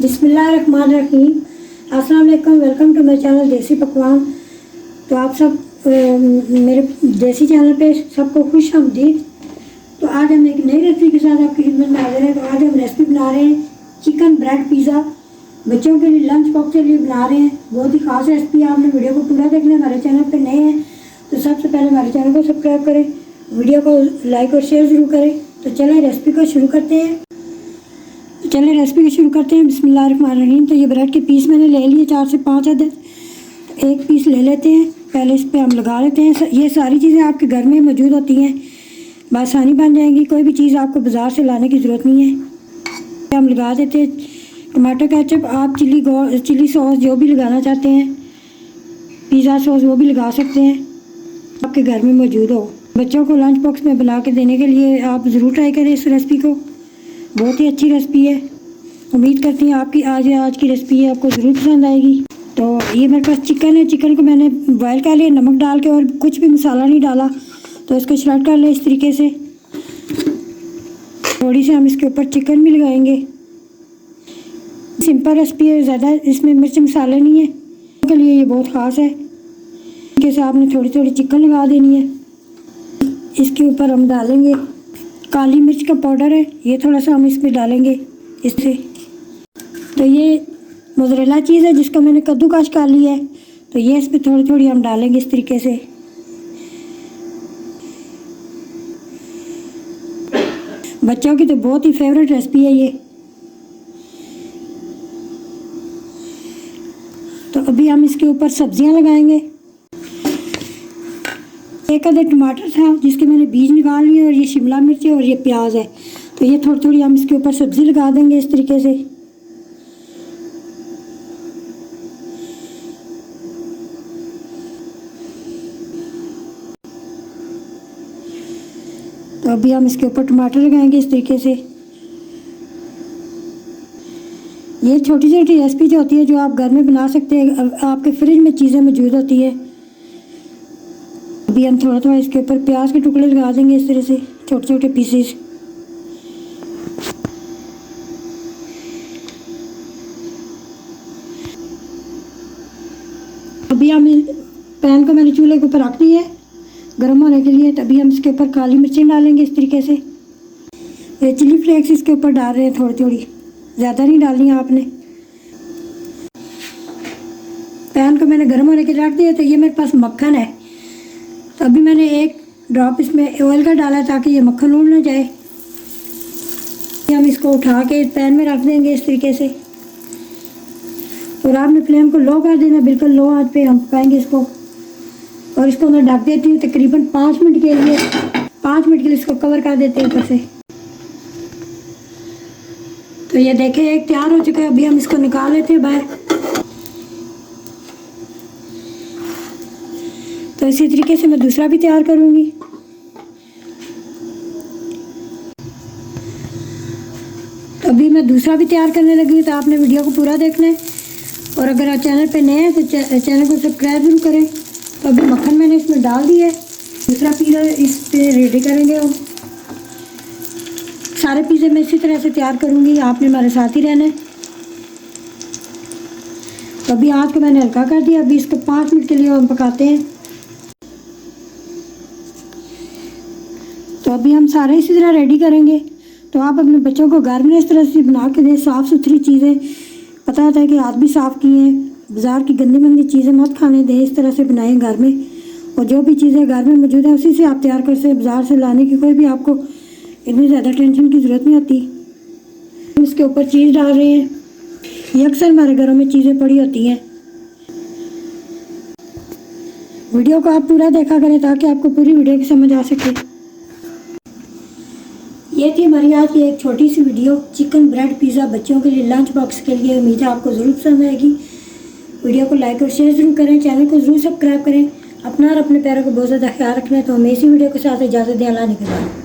बिस्मिल्लाहिर्रहमानिर्रहीम। अस्सलाम वालेकुम। वेलकम टू माय चैनल देसी पकवान। तो आप सब मेरे देसी चैनल पे सबको खुश आमदीद। तो आज हम एक नई रेसिपी के साथ आपकी खिदमत में हाजिर हैं। तो आज हम रेसिपी बना रहे हैं चिकन ब्रेड पिज़्ज़ा। बच्चों के लिए लंच बॉक्स के लिए बना रहे हैं। बहुत ही खास रेसिपी है। आपने वीडियो को पूरा देखना। हमारे चैनल पे नए हैं तो सबसे पहले हमारे चैनल को सब्सक्राइब करें, वीडियो को लाइक और शेयर ज़रूर करें। तो चलें रेसिपी को शुरू करते हैं। बिस्मिल्लाहिर्रहमानिर्रहीम। तो ये ब्रेड के पीस मैंने ले लिए 4 से 5 अदद। तो एक पीस ले लेते हैं। पहले इस पर हम लगा लेते हैं। ये सारी चीज़ें आपके घर में मौजूद होती हैं, आसानी बन जाएंगी। कोई भी चीज़ आपको बाज़ार से लाने की ज़रूरत नहीं है। हम लगा देते हैं टमाटो केचप। आप चिली सॉस जो भी लगाना चाहते हैं, पिज़्ज़ा सॉस वो भी लगा सकते हैं, आपके घर में मौजूद हो। बच्चों को लंच बॉक्स में बना के देने के लिए आप ज़रूर ट्राई करें इस रेसिपी को। बहुत ही अच्छी रेसिपी है। उम्मीद करती हैं आपकी आज की रेसिपी है आपको ज़रूर पसंद आएगी। तो ये मेरे पास चिकन है। चिकन को मैंने बॉयल कर लिया नमक डाल के, और कुछ भी मसाला नहीं डाला। तो इसको श्रेड कर लें इस तरीके से। थोड़ी सी हम इसके ऊपर चिकन भी लगाएंगे। सिंपल रेसिपी है, ज़्यादा इसमें मिर्च मसाले नहीं है, के लिए ये बहुत ख़ास है। जैसे आपने थोड़ी थोड़ी चिकन लगा देनी है। इसके ऊपर हम डालेंगे काली मिर्च का पाउडर है, ये थोड़ा सा हम इसमें डालेंगे इससे। तो ये मोज़रेला चीज़ है जिसको मैंने कद्दूकश कर लिया है। तो ये इस पर थोड़ी थोड़ी हम डालेंगे इस तरीके से। बच्चों की तो बहुत ही फेवरेट रेसिपी है ये। तो अभी हम इसके ऊपर सब्जियां लगाएंगे। एक आधा टमाटर था जिसके मैंने बीज निकाल लिए, और ये शिमला मिर्च है और ये प्याज है। तो ये थोड़ी थोड़ी हम इसके ऊपर सब्ज़ी लगा देंगे इस तरीके से। तो अभी हम इसके ऊपर टमाटर लगाएंगे इस तरीके से। ये छोटी छोटी रेसिपी जो होती है जो आप घर में बना सकते हैं, आपके फ्रिज में चीज़ें मौजूद होती है। अभी हम थोड़ा थोड़ा इसके ऊपर प्याज के टुकड़े लगा देंगे इस तरह से, छोटे छोटे पीसेस। अभी हम पैन को मैंने चूल्हे के ऊपर रख दिया है गर्म होने के लिए। तभी हम इसके ऊपर काली मिर्चें डालेंगे इस तरीके से। ये चिली फ्लेक्स इसके ऊपर डाल रहे हैं थोड़ी थोड़ी, ज़्यादा नहीं डालनी है आपने। पैन को मैंने गर्म होने के लिए रख दिया। तो ये मेरे पास मक्खन है। तो अभी मैंने एक ड्रॉप इसमें ऑयल का डाला ताकि ये मक्खन उड़ ना जाए। हम इसको उठा के पैन में रख देंगे इस तरीके से। और आपने फ्लेम को लो कर देना, बिल्कुल लो आंच पे हम पकाएंगे इसको। और इसको मैं ढक देती हूँ तकरीबन 5 मिनट के लिए। 5 मिनट के लिए इसको कवर कर देते हैं ऊपर से। तो ये देखें एक तैयार हो चुका है। अभी हम इसको निकाल लेते हैं बाहर। तो इसी तरीके से मैं दूसरा भी तैयार करूँगी। तो अभी मैं दूसरा भी तैयार करने लगी हूँ। तो आपने वीडियो को पूरा देखना है, और अगर आप चैनल पे नए हैं तो चैनल को सब्सक्राइब जरूर करें। तो अभी मक्खन मैंने इसमें डाल दिया है। दूसरा पिज़्ज़ा इस पे रेडी करेंगे हम। सारे पिज़्ज़े मैं इसी तरह से तैयार करूँगी, आपने हमारे साथ ही रहना है। तो अभी आँच को मैंने हल्का कर दिया। अभी इसको 5 मिनट के लिए हम पकाते हैं। तो अभी हम सारे इसी तरह रेडी करेंगे। तो आप अपने बच्चों को घर में इस तरह से बना के दें। साफ़ सुथरी चीज़ें, पता होता है कि हाथ भी साफ़ किए हैं। बाज़ार की गंदी मंदी चीज़ें मत खाने दें, इस तरह से बनाएं घर में। और जो भी चीज़ें घर में मौजूद है उसी से आप तैयार कर सकते। बाज़ार से लाने की कोई भी आपको इतनी ज़्यादा टेंशन की ज़रूरत नहीं होती। हम इसके ऊपर चीज़ डाल रहे हैं। ये अक्सर हमारे घरों में चीज़ें पड़ी होती हैं। वीडियो को आप पूरा देखा करें ताकि आपको पूरी वीडियो की समझ आ सके। ये थी हमारी आज की एक छोटी सी वीडियो चिकन ब्रेड पिज़्ज़ा बच्चों के लिए लंच बॉक्स के लिए। उम्मीद है आपको ज़रूर पसंद आएगी। वीडियो को लाइक और शेयर ज़रूर करें, चैनल को ज़रूर सब्सक्राइब करें। अपना और अपने प्यारों को बहुत ज़्यादा ख्याल रखना है। तो हमें इसी वीडियो के साथ इजाज़त दें। अल्लाह निगहबान।